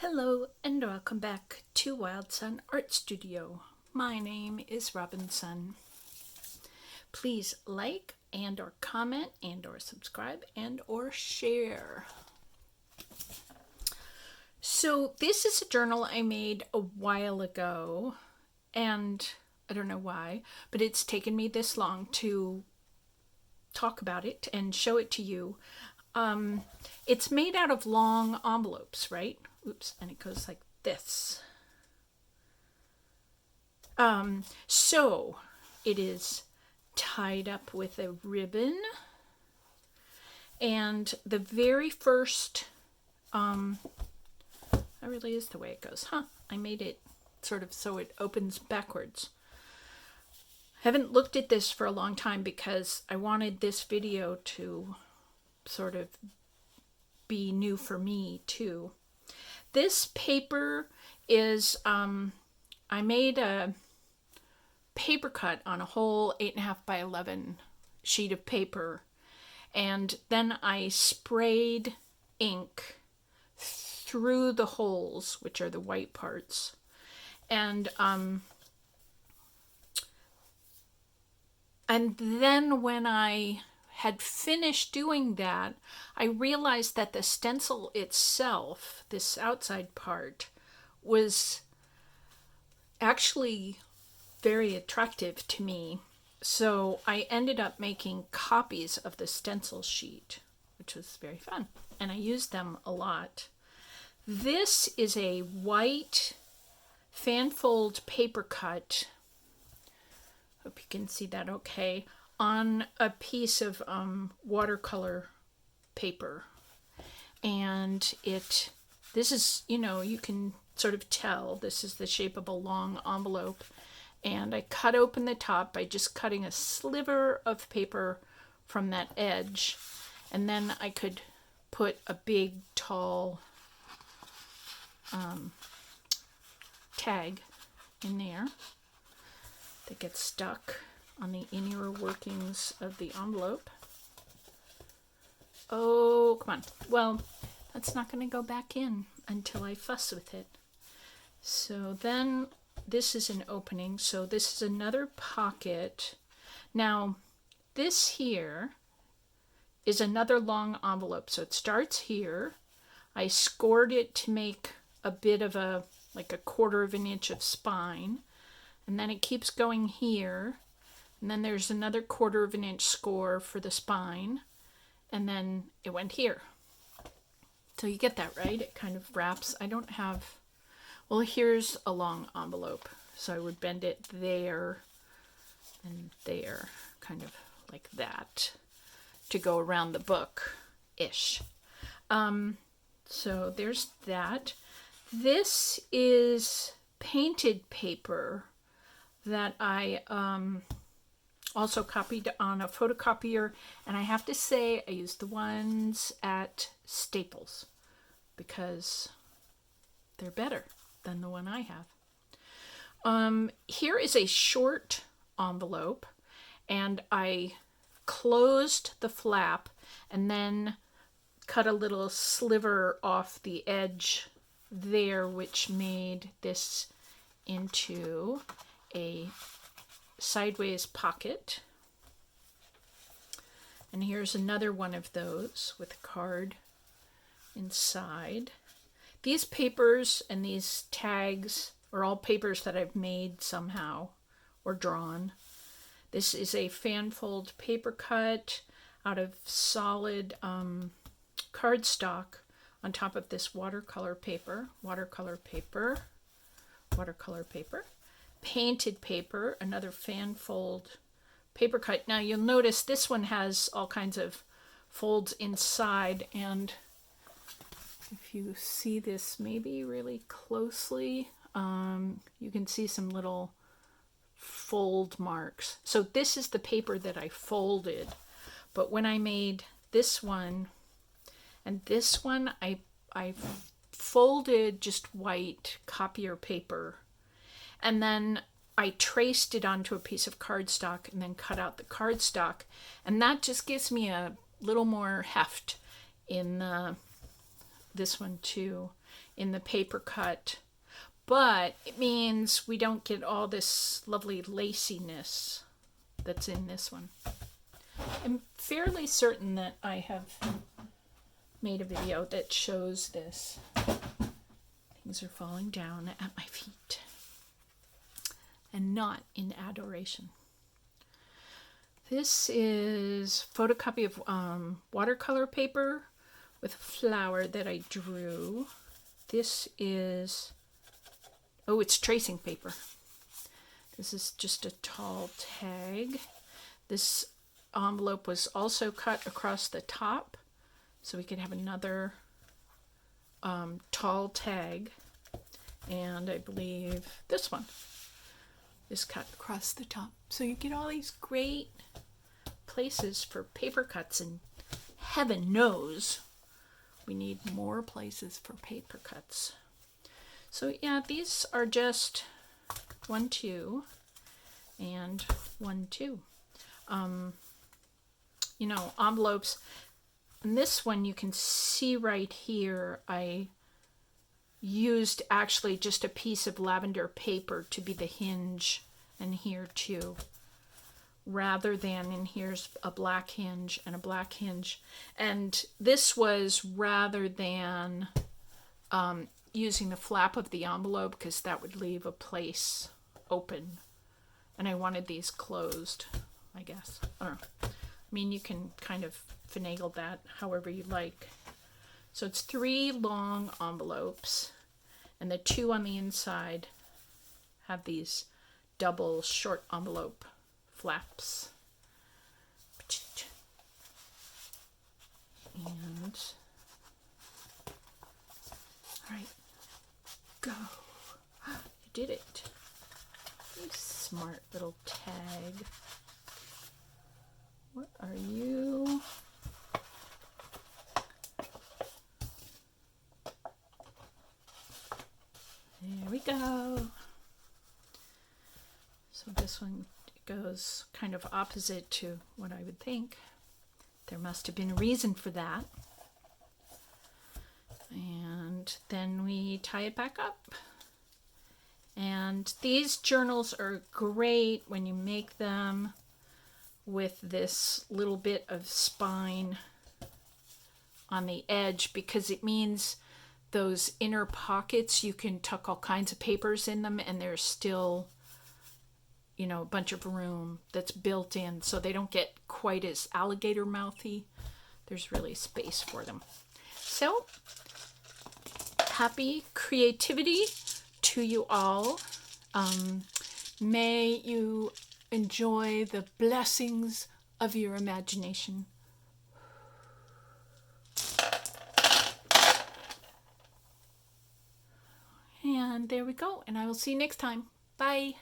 Hello and welcome back to Wildsunne Art Studio. My name is Robinsunne. Please like and or comment and or subscribe and or share. So this is a journal I made a while ago, and I don't know why, but it's taken me this long to talk about it and show it to you. It's made out of long envelopes, right? Oops, and it goes like this. So it is tied up with a ribbon, and the very first, that really is the way it goes, huh? I made it sort of so it opens backwards. I haven't looked at this for a long time because I wanted this video to sort of be new for me too. This paper is, I made a paper cut on a whole 8.5 by 11 sheet of paper, and then I sprayed ink through the holes, which are the white parts, and then when I had finished doing that, I realized that the stencil itself, this outside part, was actually very attractive to me. So I ended up making copies of the stencil sheet, which was very fun, and I used them a lot. This is a white fan fold paper cut. Hope you can see that okay. On a piece of watercolor paper, and this is, you can sort of tell this is the shape of a long envelope, and I cut open the top by just cutting a sliver of paper from that edge, and then I could put a big tall tag in there that gets stuck on the inner workings of the envelope. Oh, come on. Well, that's not going to go back in until I fuss with it. So then this is an opening. So this is another pocket. Now, this here is another long envelope. So it starts here. I scored it to make a bit of like a 1/4 of an inch of spine. And then it keeps going here. And then there's another 1/4 of an inch score for the spine. And then it went here. So you get that, right? It kind of wraps. I don't have, well, here's a long envelope. So I would bend it there and there, kind of like that, to go around the book-ish. So there's that. This is painted paper that I also copied on a photocopier, and I have to say I used the ones at Staples because they're better than the one I have. Here is a short envelope, and I closed the flap and then cut a little sliver off the edge there, which made this into a sideways pocket. And here's another one of those with a card inside. These papers and these tags are all papers that I've made somehow or drawn. This is a fan fold paper cut out of solid cardstock on top of this watercolor paper, painted paper, another fan fold paper cut. Now you'll notice this one has all kinds of folds inside, and if you see this maybe really closely, you can see some little fold marks. So this is the paper that I folded, but when I made this one and this one, I folded just white copier paper, and then I traced it onto a piece of cardstock and then cut out the cardstock, and that just gives me a little more heft in this one too. in the paper cut, but it means we don't get all this lovely laciness that's in this one. I'm fairly certain that I have made a video that shows this. Things are falling down at my feet, and not in adoration. This is a photocopy of watercolor paper with a flower that I drew. This is, oh, it's tracing paper. This is just a tall tag. This envelope was also cut across the top, so we could have another tall tag. And I believe this one is cut across the top. So you get all these great places for paper cuts, and heaven knows we need more places for paper cuts. So yeah, these are just 1, 2, and 1, 2. You know, envelopes. And this one you can see right here, I used actually just a piece of lavender paper to be the hinge, and here too, rather than, and here's a black hinge and a black hinge. And this was rather than using the flap of the envelope, because that would leave a place open, and I wanted these closed, I guess. I don't know. I mean, you can kind of finagle that however you like. So it's 3 long envelopes, and the 2 on the inside have these double short envelope flaps. And, all right, go. You did it. You smart little tag. What are you? There we go. So this one goes kind of opposite to what I would think. There must have been a reason for that. And then we tie it back up. And these journals are great when you make them with this little bit of spine on the edge, because it means those inner pockets, you can tuck all kinds of papers in them, and there's still, you know, a bunch of room that's built in, so they don't get quite as alligator mouthy. There's really space for them. So, happy creativity to you all. May you enjoy the blessings of your imagination. And there we go. And I will see you next time. Bye.